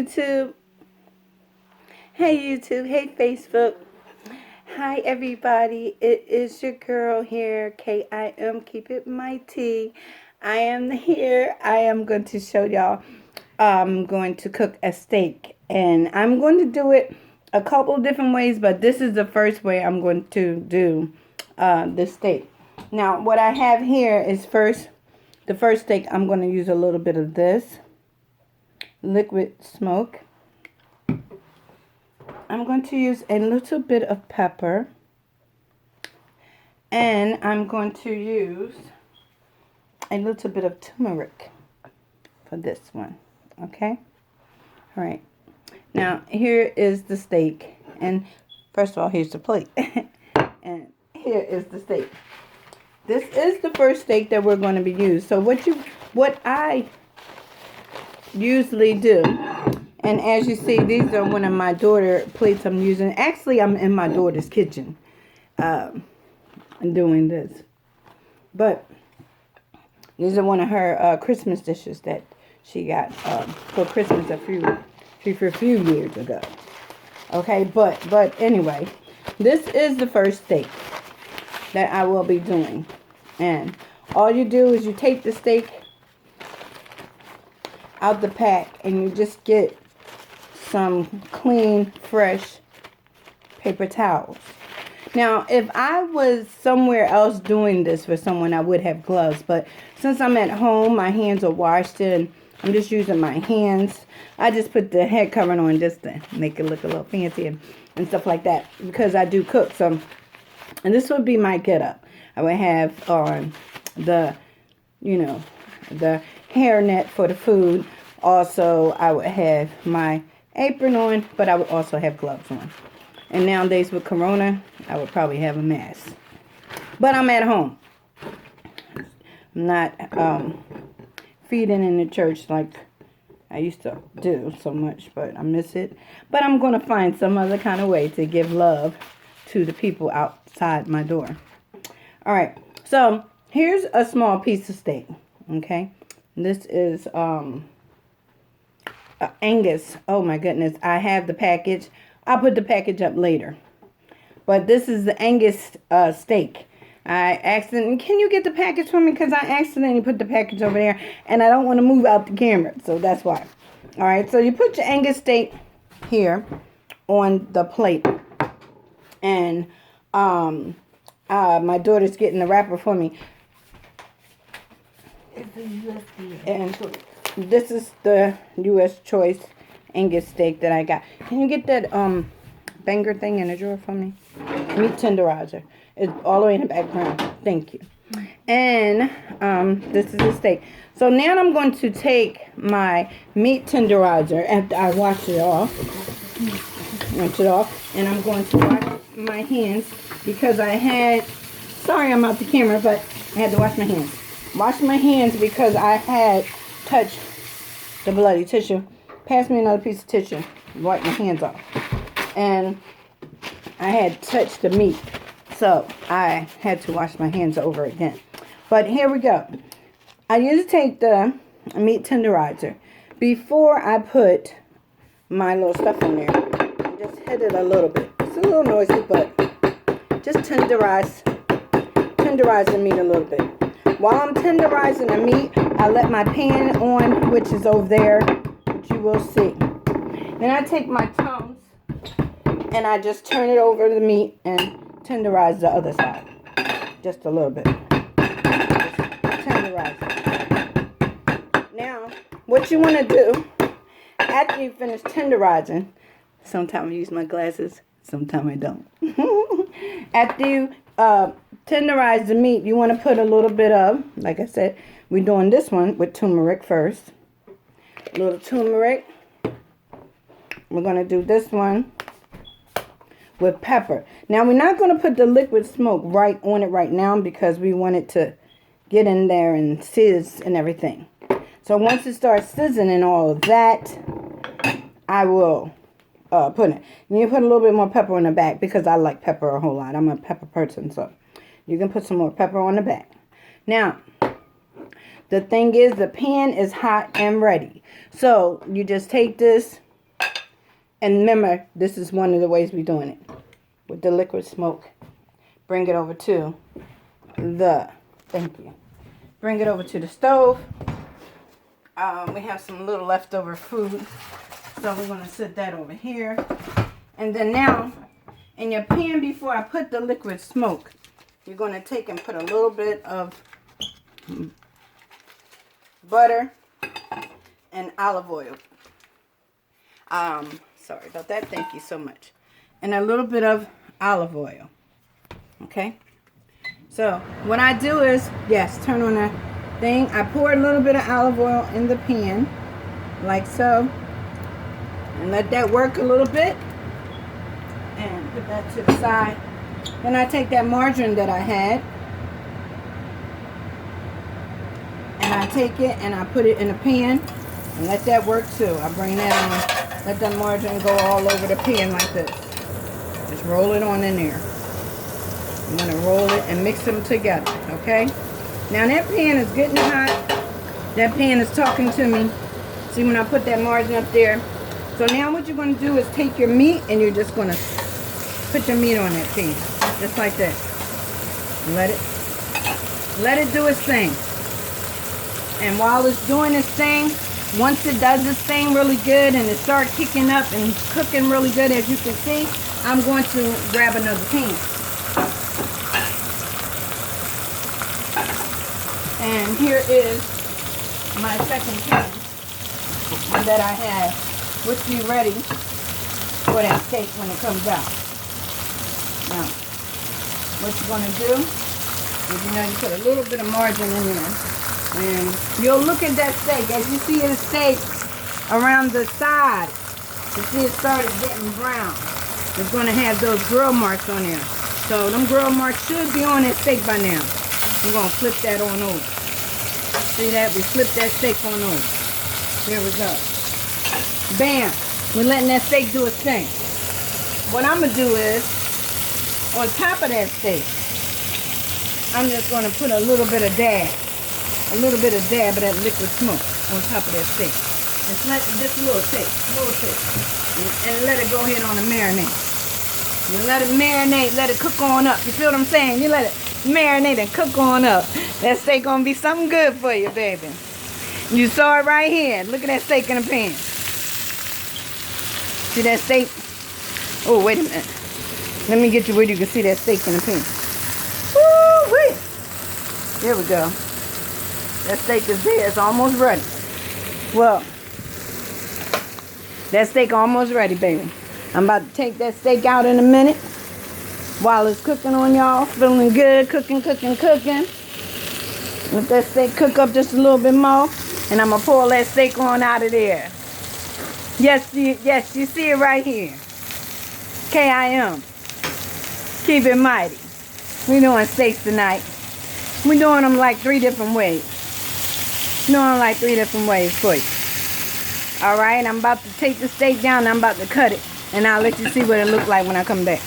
YouTube. Hey YouTube. Hey Facebook. Hi everybody. It is your girl here, K.I.M. Keep it mighty. I am here. I am going to show y'all. I'm going to cook a steak, and I'm going to do it a couple different ways, but this is the first way I'm going to do the steak. Now, what I have here is the first steak. I'm going to use a little bit of this liquid smoke. I'm going to use a little bit of pepper, and I'm going to use a little bit of turmeric for this one. Okay? All right. Now, here is the steak, and first of all, here's the plate. And here is the steak. This is the first steak that we're going to be using. So what I usually do, and as you see, these are one of my daughter plates I'm using. Actually, I'm in my daughter's kitchen doing this. But these are one of her Christmas dishes that she got for Christmas a few years ago. Okay, but anyway, this is the first steak that I will be doing. And all you do is you take the steak out the pack and you just get some clean, fresh paper towels. Now, if I was somewhere else doing this for someone, I would have gloves. But since I'm at home, my hands are washed and I'm just using my hands. I just put the head covering on just to make it look a little fancy and stuff like that, because I do cook. So, and this would be my getup. I would have on the hairnet for the food. Also, I would have my apron on, but I would also have gloves on. And nowadays with Corona, I would probably have a mask. But I'm at home. I'm not feeding in the church like I used to do so much, but I miss it. But I'm going to find some other kind of way to give love to the people outside my door. All right. So here's a small piece of steak. Okay. This is Angus. Oh my goodness. I have the package. I'll put the package up later. But this is the Angus steak. Can you get the package for me? Because I accidentally put the package over there and I don't want to move out the camera. So that's why. All right. So you put your Angus steak here on the plate. And my daughter's getting the wrapper for me. And this is the U.S. Choice Angus steak that I got. Can you get that banger thing in the drawer for me? Meat tenderizer. It's all the way in the background. Thank you. And this is the steak. So now I'm going to take my meat tenderizer after I wash it off. And I'm going to wash my hands because sorry I'm out the camera, but I had to wash my hands. Wash my hands because I had touched the bloody tissue. Pass me another piece of tissue. Wipe my hands off. And I had touched the meat. So I had to wash my hands over again. But here we go. I usually take the meat tenderizer before I put my little stuff in there. Just hit it a little bit. It's a little noisy, but just tenderize the meat a little bit. While I'm tenderizing the meat, I let my pan on, which is over there, which you will see. Then I take my tongs and I just turn it over the meat and tenderize the other side. Just a little bit. Just tenderize it. Now, what you want to do, after you finish tenderizing, sometimes I use my glasses, sometimes I don't. After you tenderize the meat, you want to put a little bit of, like I said, we're doing this one with turmeric first. A little turmeric. We're going to do this one with pepper. Now, we're not going to put the liquid smoke right on it right now because we want it to get in there and sizz and everything. So once it starts sizzling and all of that, I will put it. You put a little bit more pepper on the back because I like pepper a whole lot. I'm a pepper person, so you can put some more pepper on the back. Now, the thing is, the pan is hot and ready. So you just take this And remember, this is one of the ways we're doing it. With the liquid smoke. Bring it over to thank you. Bring it over to the stove. We have some little leftover food. So we're going to set that over here. And then now, in your pan, before I put the liquid smoke, you're going to take and put a little bit of butter and olive oil. Sorry about that. Thank you so much. And a little bit of olive oil. Okay? So, what I do is, yes, turn on that thing. I pour a little bit of olive oil in the pan, like so. And let that work a little bit. And put that to the side. Then I take that margarine that I had. And I take it and I put it in a pan. And let that work too. I bring that on. Let that margarine go all over the pan like this. Just roll it on in there. I'm going to roll it and mix them together, okay? Now that pan is getting hot. That pan is talking to me. See when I put that margarine up there? So now what you're going to do is take your meat and you're just going to put your meat on that pan. Just like that. Let it do its thing. And while it's doing its thing, once it does its thing really good and it starts kicking up and cooking really good, as you can see, I'm going to grab another pan. And here is my second pan that I have, which be ready for that steak when it comes out. Now, what you're going to do is, you put a little bit of margarine in there. And you'll look at that steak. As you see the steak around the side, you see it started getting brown. It's going to have those grill marks on there. So them grill marks should be on that steak by now. We're going to flip that on over. See that? We flip that steak on over. Here we go. Bam. We're letting that steak do its thing. What I'm going to do is, on top of that steak, I'm just going to put a little bit of dab. A little bit of dab of that liquid smoke on top of that steak. Just let this little steak. And let it go ahead on the marinade. You let it marinate, let it cook on up. You feel what I'm saying? You let it marinate and cook on up. That steak gonna be something good for you, baby. You saw it right here. Look at that steak in the pan. See that steak? Oh, wait a minute. Let me get you where you can see that steak in the pan. Woo-wee! There we go. That steak is there. It's almost ready. Well, that steak almost ready, baby. I'm about to take that steak out in a minute while it's cooking on y'all. Feeling good. Cooking. Let that steak cook up just a little bit more. And I'm going to pull that steak on out of there. Yes, you see it right here. K.I.M. Keep it mighty. We're doing steaks tonight. We're doing them like 3 different ways. For you. Alright, I'm about to take the steak down and I'm about to cut it. And I'll let you see what it looks like when I come back.